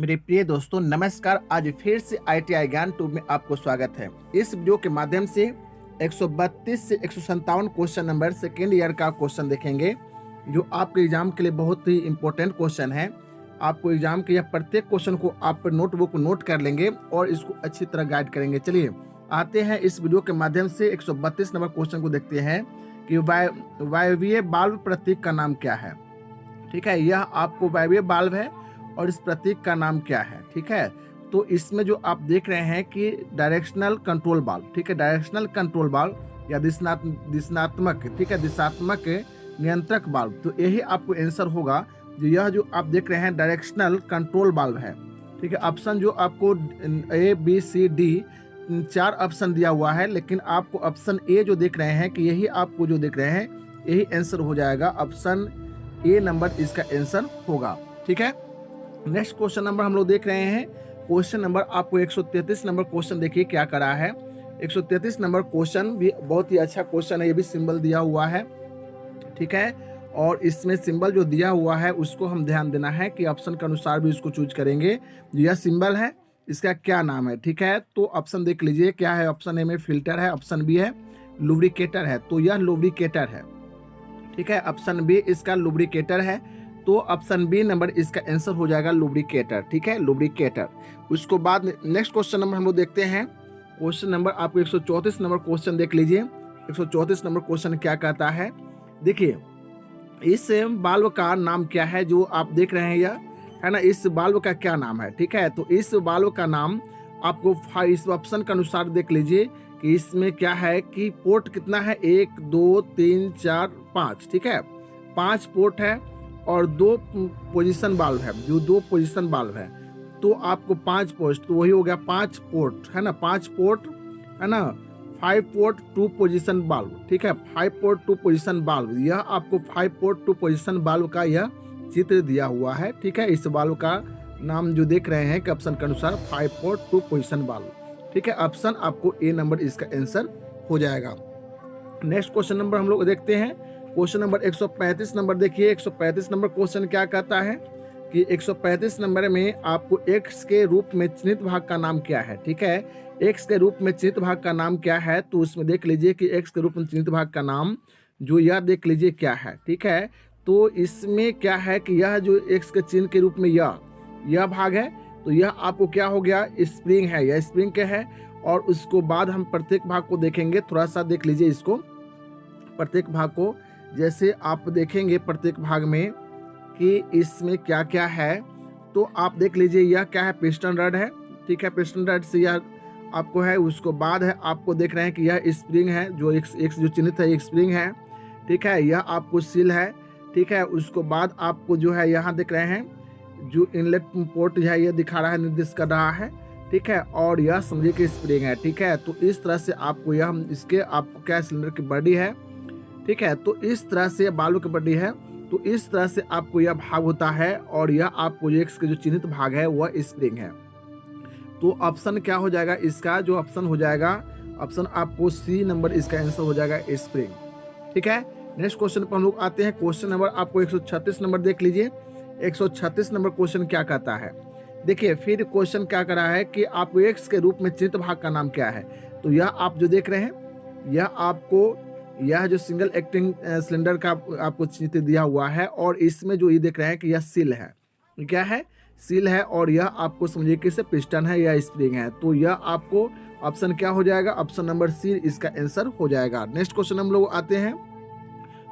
मेरे प्रिय दोस्तों नमस्कार। आज फिर से ITI ज्ञान ट्यूब में आपको स्वागत है। इस वीडियो के माध्यम से 132 से 157 क्वेश्चन नंबर सेकेंड ईयर का क्वेश्चन देखेंगे, जो आपके एग्जाम के लिए बहुत ही इंपॉर्टेंट क्वेश्चन है। आपको एग्जाम के यह प्रत्येक क्वेश्चन को आप नोटबुक नोट कर लेंगे और इसको अच्छी तरह गाइड करेंगे। चलिए आते हैं इस वीडियो के माध्यम से 132 नंबर क्वेश्चन को देखते हैं कि वायवीय बाल्ब प्रतीक का नाम क्या है। ठीक है, यह आपको वायवीय बाल्ब है और इस प्रतीक का नाम क्या है। ठीक है, तो इसमें जो आप देख रहे हैं कि डायरेक्शनल कंट्रोल बाल्ब, ठीक है, डायरेक्शनल कंट्रोल बाल्ब या दिशात्मक, ठीक है, दिशात्मक नियंत्रक बाल्ब, तो यही आपको आंसर होगा। जो यह जो आप देख रहे हैं डायरेक्शनल कंट्रोल बाल्ब है। ठीक है, ऑप्शन जो आपको ABCD 4 ऑप्शन दिया हुआ है, लेकिन आपको ऑप्शन ए जो देख रहे हैं कि यही आपको जो देख रहे हैं यही आंसर हो जाएगा। ऑप्शन ए नंबर इसका आंसर होगा। ठीक है, नेक्स्ट क्वेश्चन नंबर हम लोग देख रहे हैं। क्वेश्चन नंबर आपको 133 नंबर क्वेश्चन देखिए क्या करा है। 133 नंबर क्वेश्चन भी बहुत ही अच्छा क्वेश्चन है। ये भी सिंबल दिया हुआ है, ठीक है, और इसमें सिंबल जो दिया हुआ है उसको हम ध्यान देना है कि ऑप्शन के अनुसार भी इसको चूज करेंगे। यह सिंबल है, इसका क्या नाम है। ठीक है, तो ऑप्शन देख लीजिए क्या है। ऑप्शन ए में फिल्टर है, ऑप्शन बी है लुब्रिकेटर है, तो यह लुब्रिकेटर है। ठीक है, ऑप्शन बी इसका लुब्रिकेटर है, तो ऑप्शन बी नंबर इसका आंसर हो जाएगा लुब्रिकेटर। ठीक है, लुब्रिकेटर। उसको बाद नेक्स्ट क्वेश्चन नंबर हम लोग देखते हैं। क्वेश्चन नंबर आपको 134 नंबर क्वेश्चन देख लीजिए। 134 नंबर क्वेश्चन क्या कहता है, देखिए इस बाल्ब का नाम क्या है जो आप देख रहे हैं, यह है ना, इस बाल्ब का क्या नाम है। ठीक है, तो इस बाल्ब का नाम आपको इस ऑप्शन के अनुसार देख लीजिए कि इसमें क्या है कि पोर्ट कितना है, 1 2 3 4 5। ठीक है, 5 पोर्ट है और 2 पोजीशन बाल्ब है, जो 2 पोजीशन बाल्ब है, तो आपको 5 पोस्ट, तो वही हो गया 5 पोर्ट, है ना, 5 पोर्ट, है ना, 5 पोर्ट 2 पोजीशन बाल्ब। ठीक है, 5 पोर्ट 2 पोजीशन बाल्ब, यह आपको 5 पोर्ट 2 पोजीशन बाल्ब का यह चित्र दिया हुआ है। ठीक है, इस बाल्ब का नाम जो देख रहे हैं कि ऑप्शन के अनुसार 5 पोर्ट 2 पोजीशन बाल्ब। ठीक है, ऑप्शन आपको ए नंबर इसका आंसर हो जाएगा। नेक्स्ट क्वेश्चन नंबर हम लोग देखते हैं। क्वेश्चन नंबर 135 नंबर देखिए। 135 नंबर क्वेश्चन क्या कहता है कि 135 नंबर में आपको x के रूप में चिन्हित भाग का नाम क्या है। ठीक है, x के रूप में चिन्हित भाग का नाम क्या है, तो उसमें देख लीजिए कि x के रूप में चिन्हित भाग का नाम जो यह देख लीजिए क्या है। ठीक है, तो इसमें क्या है कि यह जो x के चिन्ह के रूप में यह भाग है, तो यह आपको क्या हो गया, स्प्रिंग है, यह स्प्रिंग के है। और उसको बाद हम प्रत्येक भाग को देखेंगे, थोड़ा सा देख लीजिए इसको, प्रत्येक भाग को। जैसे आप देखेंगे प्रत्येक भाग में कि इसमें क्या क्या है, तो आप देख लीजिए यह क्या है, पिस्टन रड है। ठीक है, पिस्टन रड से यह आपको है। उसको बाद है आपको देख रहे हैं कि यह स्प्रिंग है, जो एक जो चिन्हित है एक स्प्रिंग है। ठीक है, यह आपको सील है। ठीक है, उसको बाद आपको जो है यहाँ देख रहे हैं जो इनलेट पोर्ट है, यह दिखा रहा है, निर्देश कर रहा है। ठीक है, और यह समझिए कि स्प्रिंग है। ठीक है, तो इस तरह से आपको यह इसके आपको क्या सिलेंडर की बॉडी है। ठीक है, तो इस तरह से बाल्ब की बॉडी है, तो इस तरह से आपको यह भाग होता है, और यह आपको एक्स के जो चिन्हित भाग है वह स्प्रिंग है। तो ऑप्शन क्या हो जाएगा, इसका जो ऑप्शन हो जाएगा, ऑप्शन आपको सी नंबर इसका आंसर हो जाएगा, स्प्रिंग। ठीक है, नेक्स्ट क्वेश्चन पर हम लोग आते हैं। क्वेश्चन नंबर आपको 136 नंबर देख लीजिए। 136 नंबर क्वेश्चन क्या कहता है, देखिए फिर क्वेश्चन क्या कर रहा है कि आपको एक्स के रूप में चिन्हित भाग का नाम क्या है। तो यह आप जो देख रहे हैं यह आपको यह जो सिंगल एक्टिंग सिलेंडर का आपको चित्र दिया हुआ है, और इसमें जो ये देख रहे हैं कि यह सील है, क्या है, सील है, और यह आपको समझिए कि पिस्टन है या स्प्रिंग है। तो यह आपको ऑप्शन क्या हो जाएगा, ऑप्शन नंबर सी इसका आंसर हो जाएगा। नेक्स्ट क्वेश्चन हम लोग आते हैं।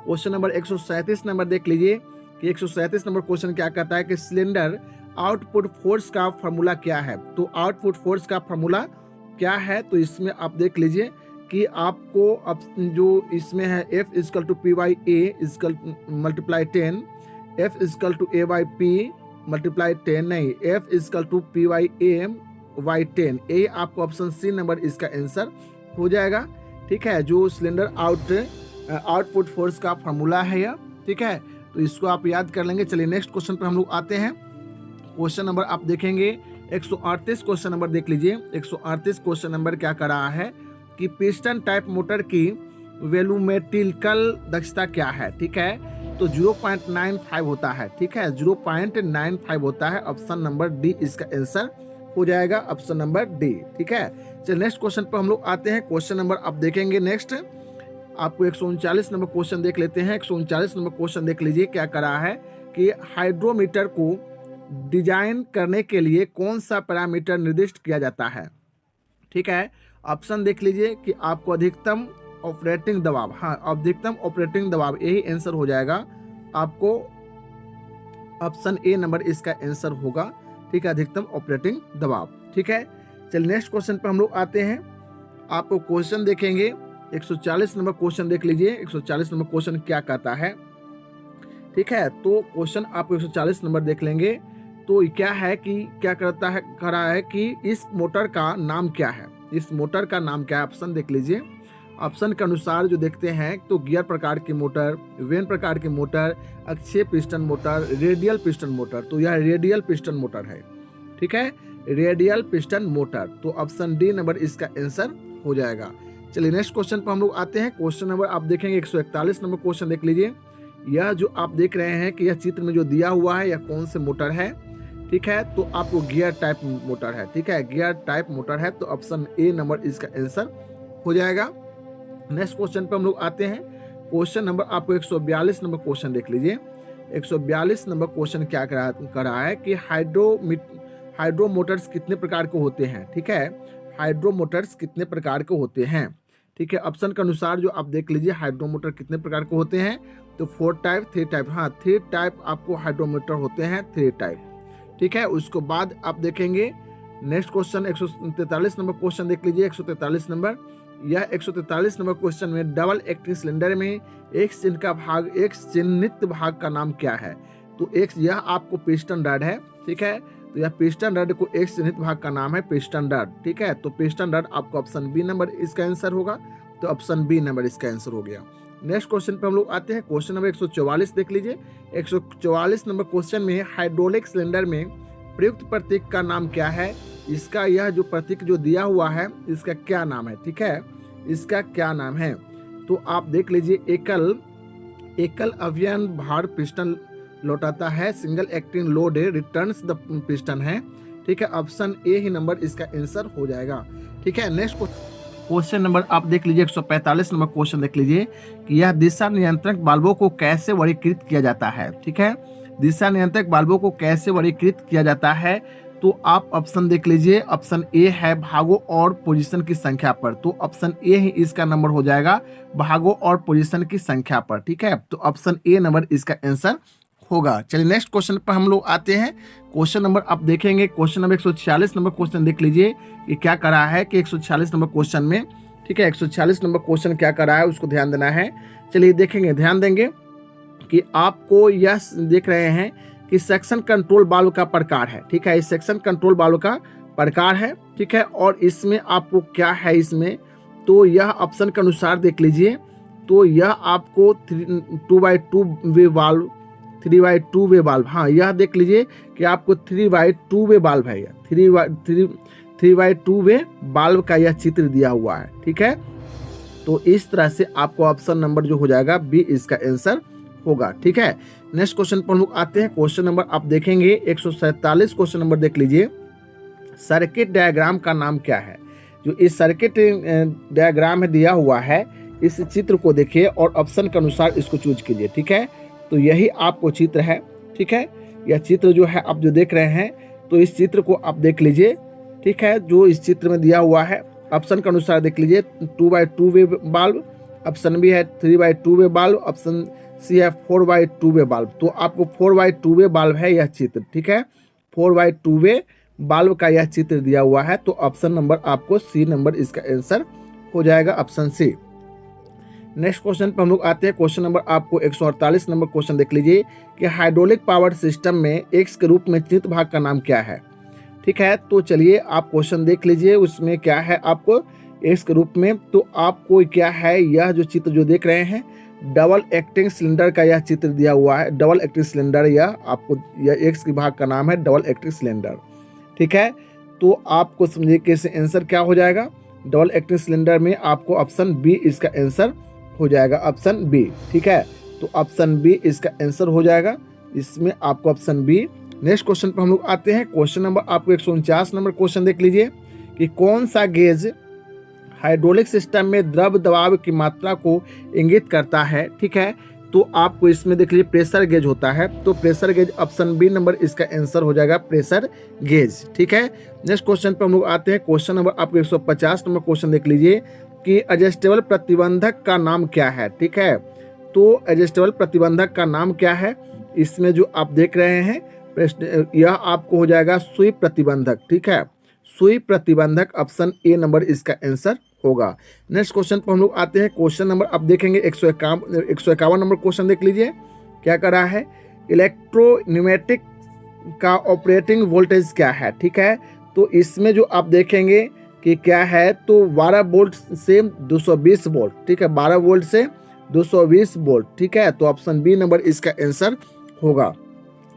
क्वेश्चन नंबर 137 नंबर देख लीजिए कि 137 नंबर क्वेश्चन क्या कहता है कि सिलेंडर आउटपुट फोर्स का फॉर्मूला क्या है। तो आउटपुट फोर्स का फॉर्मूला क्या है, तो इसमें आप देख लीजिए कि आपको अब जो इसमें है F equal to PY A equal multiply 10, F equal to AYP multiply 10, नहीं, F equal to PY A Y 10, ये आपको ऑप्शन सी नंबर इसका आंसर हो जाएगा। ठीक है, जो सिलेंडर आउटपुट फोर्स का फॉर्मूला है यह। ठीक है, तो इसको आप याद कर लेंगे। चलिए नेक्स्ट क्वेश्चन पर हम लोग आते हैं। क्वेश्चन नंबर आप देखेंगे 138 क्वेश्चन नंबर देख लीजिए। 138 क्वेश्चन नंबर क्या कर रहा है कि पिस्टन टाइप मोटर की वोल्यूमेट्रिकल दक्षता क्या है। ठीक है, तो 0.95 होता है, ठीक है, 0.95 होता है। ऑप्शन नंबर डी इसका आंसर हो जाएगा, ऑप्शन नंबर डी, ठीक है। चलिए नेक्स्ट क्वेश्चन पर हम लोग आते हैं। क्वेश्चन नंबर आप देखेंगे नेक्स्ट, आपको 139 नंबर क्वेश्चन देख लेते हैं। 139 नंबर क्वेश्चन देख लीजिए, क्या करा है कि हाइड्रोमीटर को डिजाइन करने के लिए कौन सा पैरामीटर निर्दिष्ट किया जाता है, ठीक है। ऑप्शन देख लीजिए कि आपको अधिकतम ऑपरेटिंग दबाव, हाँ अधिकतम ऑपरेटिंग दबाव, यही आंसर हो जाएगा आपको, ऑप्शन ए नंबर इसका आंसर होगा, ठीक है, अधिकतम ऑपरेटिंग दबाव, ठीक है। चलिए नेक्स्ट क्वेश्चन पर हम लोग आते हैं। आपको क्वेश्चन देखेंगे 140 नंबर क्वेश्चन देख लीजिए। 140 नंबर क्वेश्चन क्या कहता है, ठीक है। तो क्वेश्चन आप 140 नंबर देख लेंगे तो क्या है कि क्या करता है, कह रहा है कि इस मोटर का नाम क्या है, इस मोटर का नाम क्या है। ऑप्शन देख लीजिए, ऑप्शन के अनुसार जो देखते हैं तो गियर प्रकार की मोटर, वेन प्रकार की मोटर, अक्षीय piston motor, radial piston motor. तो यह रेडियल पिस्टन मोटर है, ठीक है, रेडियल पिस्टन मोटर। तो ऑप्शन डी नंबर इसका आंसर हो जाएगा। चलिए नेक्स्ट क्वेश्चन पर हम लोग आते हैं। क्वेश्चन नंबर आप देखेंगे 141 नंबर क्वेश्चन देख लीजिए। यह जो आप देख रहे हैं कि यह चित्र में जो दिया हुआ है यह कौन से मोटर है, ठीक है। तो आपको गियर टाइप मोटर है, ठीक है, गियर टाइप मोटर है। तो ऑप्शन ए नंबर इसका आंसर हो जाएगा। नेक्स्ट क्वेश्चन पर हम लोग आते हैं। क्वेश्चन नंबर आपको 142 नंबर क्वेश्चन देख लीजिए। 142 नंबर क्वेश्चन क्या कर रहा है कि हाइड्रो मोटर्स कितने प्रकार के होते हैं, ठीक है, हाइड्रो मोटर्स कितने प्रकार के होते हैं, ठीक है। ऑप्शन के अनुसार जो आप देख लीजिए हाइड्रो मोटर कितने प्रकार के होते हैं, तो 4 टाइप, 3 टाइप, हाँ 3 टाइप आपको हाइड्रो मोटर होते हैं, 3 टाइप, ठीक है। उसके बाद आप देखेंगे नेक्स्ट क्वेश्चन 143 नंबर क्वेश्चन देख लीजिए। 143 नंबर, यह 143 नंबर क्वेश्चन में डबल एक्टिंग सिलेंडर में एक चिन्हित भाग का नाम क्या है। तो एक यह आपको पिस्टन रड है, ठीक है। तो यह पिस्टन रड को एक चिन्हित भाग का नाम है पिस्टन रड, ठीक है। तो पिस्टन रड आपको ऑप्शन बी नंबर इसका आंसर होगा। तो ऑप्शन बी नंबर इसका आंसर हो गया। नेक्स्ट क्वेश्चन पर हम लोग आते हैं। क्वेश्चन नंबर 144 देख लीजिए। 144 नंबर क्वेश्चन में हाइड्रोलिक सिलेंडर में प्रयुक्त प्रतीक का नाम क्या है, इसका यह जो प्रतीक जो दिया हुआ है इसका क्या नाम है, ठीक है, इसका क्या नाम है। तो आप देख लीजिए, एकल अवयन भार पिस्टन लौटाता है, single acting load returns the piston है, ठीक है। ऑप्शन ए ही नंबर इसका आंसर हो जाएगा, ठीक है। नेक्स्ट क्वेश्चन नंबर आप देख लीजिए 145 नंबर क्वेश्चन देख लीजिए कि यह दिशा नियंत्रक वाल्वों को कैसे वर्गीकृत किया जाता है, ठीक है। दिशा नियंत्रक वाल्वों को कैसे वर्गीकृत किया जाता है, तो आप ऑप्शन देख लीजिए। ऑप्शन ए है भागों और पोजीशन की संख्या पर। तो ऑप्शन ए ही इसका नंबर हो जाएगा, भागों और पोजीशन की संख्या पर, ठीक है। तो ऑप्शन ए नंबर इसका आंसर होगा। चलिए नेक्स्ट क्वेश्चन पर हम लोग आते हैं। क्वेश्चन नंबर आप देखेंगे, क्वेश्चन नंबर 146 नंबर क्वेश्चन देख लीजिए कि क्या करा है कि 146 नंबर क्वेश्चन में, ठीक है, 146 नंबर क्वेश्चन क्या करा है उसको ध्यान देना है। चलिए देखेंगे, ध्यान देंगे कि आपको यह देख रहे हैं कि सेक्शन कंट्रोल वाल्व का प्रकार है, ठीक है, इस सेक्शन कंट्रोल वाल्व का प्रकार है, ठीक है। और इसमें आपको क्या है इसमें, तो यह ऑप्शन के अनुसार देख लीजिए। तो यह आपको 2x2 वे वाल्व, 3x2 वे वाल्व, हाँ यह देख लीजिए कि आपको 3x2 वे वाल्व है, 3x2 वे वाल्व का यह चित्र दिया हुआ है, ठीक है। तो इस तरह से आपको ऑप्शन नंबर जो हो जाएगा बी इसका आंसर होगा, ठीक है। नेक्स्ट क्वेश्चन पर लोग आते हैं। क्वेश्चन नंबर आप देखेंगे 147 क्वेश्चन नंबर देख लीजिए। सर्किट डायग्राम का नाम क्या है। जो इस सर्किट डायग्राम में दिया हुआ है इस चित्र को देखिए और ऑप्शन के अनुसार इसको चूज कीजिए, ठीक है। तो यही आपको चित्र है, ठीक है। यह चित्र जो है आप जो देख रहे हैं, तो इस चित्र को आप देख लीजिए, ठीक है। जो इस चित्र में दिया हुआ है ऑप्शन के अनुसार देख लीजिए, 2x2 वे वाल्व, ऑप्शन बी है 3x2 वे वाल्व, ऑप्शन सी है 4x2 वे वाल्व। तो आपको 4x2 वे वाल्व है यह चित्र, ठीक है, 4x2 वे वाल्व का यह चित्र दिया हुआ है। तो ऑप्शन नंबर आपको सी नंबर इसका आंसर हो जाएगा, ऑप्शन सी। नेक्स्ट क्वेश्चन पर हम लोग आते हैं। क्वेश्चन नंबर आपको 148 नंबर क्वेश्चन देख लीजिए कि हाइड्रोलिक पावर सिस्टम में एक्स के रूप में चित्रित भाग का नाम क्या है, ठीक है। तो चलिए आप क्वेश्चन देख लीजिए, उसमें क्या है आपको एक्स के रूप में। तो आपको क्या है, यह जो चित्र जो देख रहे हैं डबल एक्टिंग सिलेंडर का यह चित्र दिया हुआ है। डबल एक्टिंग सिलेंडर, यह आपको यह एक्स के भाग का नाम है डबल एक्टिंग सिलेंडर, ठीक है। तो आपको समझिए कि इससे आंसर क्या हो जाएगा। डबल एक्टिंग सिलेंडर में आपको ऑप्शन बी इसका आंसर हो जाएगा, ऑप्शन बी, ठीक है। तो तो ऑप्शन बी इसका आंसर हो जाएगा। इसमें आपको ऑप्शन बी। नेक्स्ट क्वेश्चन पर हम लोग आते हैं। क्वेश्चन नंबर आपको 149 नंबर क्वेश्चन देख लीजिए कि कौन सा गेज हाइड्रोलिक सिस्टम में द्रव दबाव की मात्रा को इंगित करता है। ठीक है, तो आपको इसमें देख लीजिए प्रेशर गेज होता है, तो pressure gauge option B number इसका आंसर हो जाएगा, प्रेशर गेज। ठीक है, नेक्स्ट क्वेश्चन पर हम लोग आते हैं। क्वेश्चन नंबर आपको 150 नंबर क्वेश्चन देख लीजिए कि एडजस्टेबल प्रतिबंधक का नाम क्या है। ठीक है, तो एडजस्टेबल प्रतिबंधक का नाम क्या है, इसमें जो आप देख रहे हैं यह आपको हो जाएगा सुई प्रतिबंधक। ठीक है, सुई प्रतिबंधक ऑप्शन ए नंबर इसका आंसर होगा। नेक्स्ट क्वेश्चन पर हम लोग आते हैं। क्वेश्चन नंबर आप देखेंगे 151 नंबर क्वेश्चन देख लीजिए क्या कर रहा है, इलेक्ट्रोन्यूमेटिक का ऑपरेटिंग वोल्टेज क्या है। ठीक है, तो इसमें जो आप देखेंगे कि क्या है, तो 12 वोल्ट से 220 वोल्ट। ठीक है, 12 वोल्ट से 220 वोल्ट। ठीक है, तो ऑप्शन बी नंबर इसका आंसर होगा।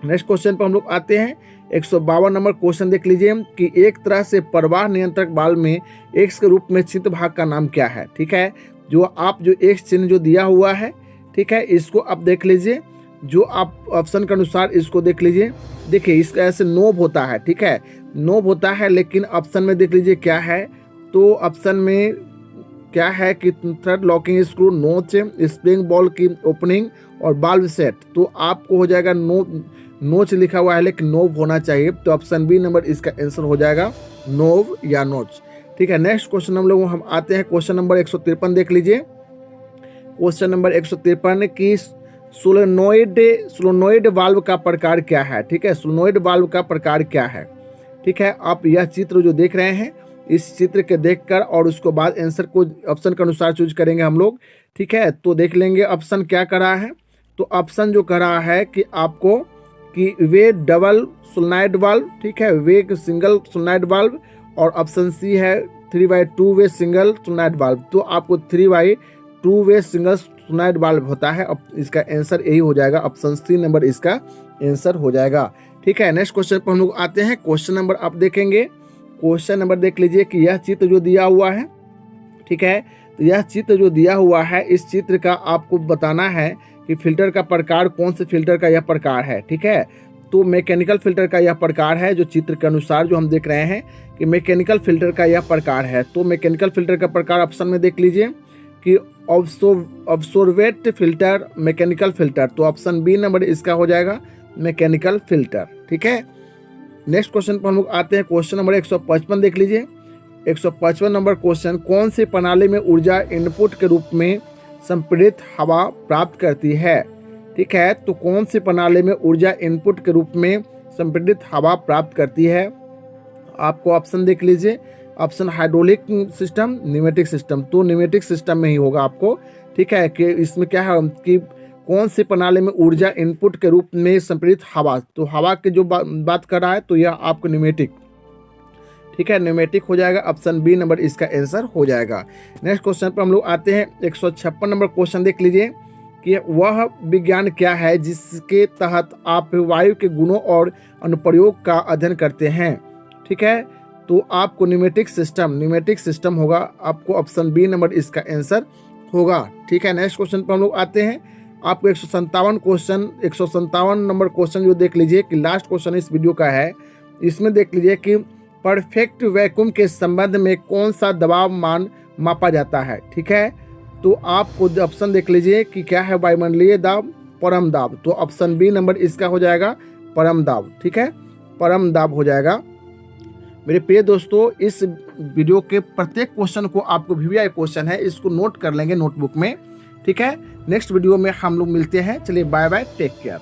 नेक्स्ट क्वेश्चन पर हम लोग आते हैं। 152 नंबर क्वेश्चन देख लीजिए कि एक तरह से प्रवाह नियंत्रक वाल्व में एक्स के रूप में चिन्हित भाग का नाम क्या है। ठीक है, जो एक्स चिन्ह जो दिया हुआ है, ठीक है, इसको आप देख लीजिए, जो आप ऑप्शन के अनुसार इसको देख लीजिए। देखिए इसका ऐसे नोब होता है। ठीक है, नोब होता है, लेकिन ऑप्शन में देख लीजिए क्या है, तो ऑप्शन में क्या है कि थ्रेड लॉकिंग स्क्रू, नोच, स्प्रिंग बॉल की ओपनिंग और बाल्व सेट। तो आपको हो जाएगा नोच लिखा हुआ है लेकिन नोब होना चाहिए, तो ऑप्शन बी नंबर इसका आंसर हो जाएगा, नोब या नोच। ठीक है, नेक्स्ट क्वेश्चन हम आते हैं। क्वेश्चन नंबर 153 देख लीजिए। क्वेश्चन नंबर 153 की सोलेनोइड वाल्व का प्रकार क्या है। ठीक है, सोलेनोइड वाल्व का प्रकार क्या है। ठीक है, आप यह चित्र जो देख रहे हैं, इस चित्र के देखकर और उसके बाद आंसर को ऑप्शन के अनुसार चूज करेंगे हम लोग। ठीक है, तो देख लेंगे ऑप्शन क्या कर रहा है, तो ऑप्शन जो कर रहा है कि आपको कि वे डबल सोलेनोइड वाल्व। ठीक है, वे सिंगल सोलेनोइड वाल्व, और ऑप्शन सी है 3/2 वे सिंगल सोलेनोइड वाल्व। तो आपको 3/2 वे सिंगल सोलेनोइड वाल्व होता है, अब इसका आंसर यही हो जाएगा, ऑप्शन सी नंबर इसका आंसर हो जाएगा। ठीक है, नेक्स्ट क्वेश्चन पर हम लोग आते हैं। क्वेश्चन नंबर आप देखेंगे, क्वेश्चन नंबर देख लीजिए कि यह चित्र जो दिया हुआ है, ठीक है, तो यह चित्र जो दिया हुआ है, इस चित्र का आपको बताना है कि फिल्टर का प्रकार कौन से फिल्टर का यह प्रकार है। ठीक है, तो मैकेनिकल फिल्टर का यह प्रकार है, जो चित्र के अनुसार जो हम देख रहे हैं कि मैकेनिकल फिल्टर का यह प्रकार है। तो मैकेनिकल फिल्टर का प्रकार ऑप्शन में देख लीजिए कि ऑब्सोर्वेट फिल्टर, मैकेनिकल फिल्टर, तो ऑप्शन बी नंबर इसका हो जाएगा, मैकेनिकल फिल्टर। ठीक है, नेक्स्ट क्वेश्चन पर हम लोग आते हैं। क्वेश्चन नंबर 155 देख लीजिए। 155 नंबर क्वेश्चन, कौन सी प्रणाली में ऊर्जा इनपुट के रूप में संपीड़ित हवा प्राप्त करती है। ठीक है, तो कौन सी प्रणाली में ऊर्जा इनपुट के रूप में संपीड़ित हवा प्राप्त करती है, आपको ऑप्शन देख लीजिए। Option hydraulic system, pneumatic system, तो न्यूमेटिक सिस्टम में ही होगा आपको। ठीक है, कि इसमें क्या है कि कौन सी प्रणाली में ऊर्जा इनपुट के रूप में संपीड़ित हवा, तो हवा की जो बात कर रहा है, तो यह आपको न्यूमेटिक, ठीक है, न्यूमेटिक हो जाएगा, ऑप्शन बी नंबर इसका आंसर हो जाएगा। नेक्स्ट क्वेश्चन पर हम लोग आते हैं। 156 नंबर क्वेश्चन देख लीजिए कि वह विज्ञान क्या है जिसके तहत आप वायु के गुणों और अनुप्रयोग का अध्ययन करते हैं। ठीक है, तो आपको न्यूमेटिक सिस्टम होगा, आपको ऑप्शन बी नंबर इसका आंसर होगा। ठीक है, नेक्स्ट क्वेश्चन पर हम लोग आते हैं। आपको 157 नंबर क्वेश्चन जो देख लीजिए कि लास्ट क्वेश्चन इस वीडियो का है, इसमें देख लीजिए कि परफेक्ट वैक्यूम के संबंध में कौन सा दबाव मान मापा जाता है। ठीक है, तो आपको ऑप्शन देख लीजिए कि क्या है, वायुमंडलीय दाब, परम दाब, तो ऑप्शन बी नंबर इसका हो जाएगा, परम दाब। ठीक है, परम दाब हो जाएगा। मेरे प्रिय दोस्तों, इस वीडियो के प्रत्येक क्वेश्चन को आपको VVI क्वेश्चन है, इसको नोट कर लेंगे नोटबुक में। ठीक है, नेक्स्ट वीडियो में हम लोग मिलते हैं। चलिए बाय बाय, टेक केयर।